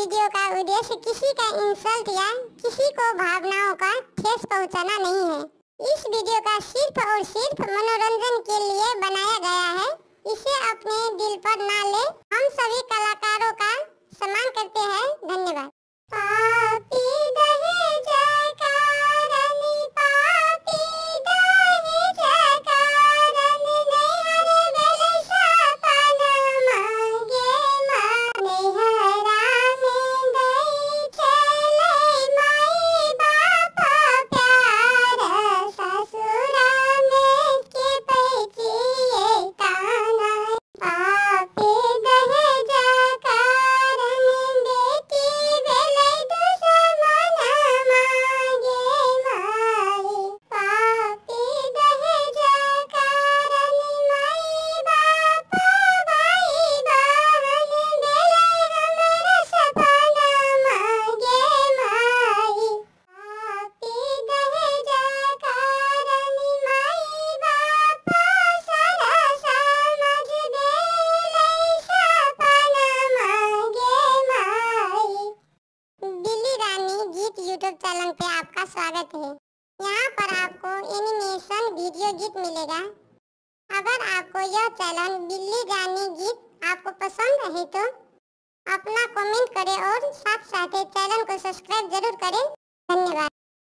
Video का उद्देश्य किसी का इंसल्ट या किसी को भावनाओं का ठेस पहुंचाना नहीं है। इस वीडियो का सिर्फ और सिर्फ मनोरंजन के लिए बनाया गया है। इसे अपने दिल पर ना ले। हम सभी कलाकारों का सम्मान करते हैं। धन्यवाद। पापी दहेज कारणी, पापी दहेज कारणी, नैहर बेले सपन मांगे नैहरा में गई चले माई बाप प्यार, ससुरा में के पैचिए ताना। पापी दहेज कारणी, बेटी बेले दुश्मन मांगे माई। पापी दहेज कारणी, माई बाप भाई बहन बेले हमर सपन मांगे माई। पापी दहेज कारणी, माई बाप सारा समाज बेले सपन मांगे माई। बिल्ली रानी गीत यूट्यूब चैनल पे आपका स्वागत है। यहाँ पर आपको एनिमेशन वीडियो गीत मिलेगा। अगर आपको यह चैनल बिल्ली रानी गीत आपको पसंद है तो अपना कमेंट करें और साथ साथ चैनल को सब्सक्राइब जरूर करें। धन्यवाद।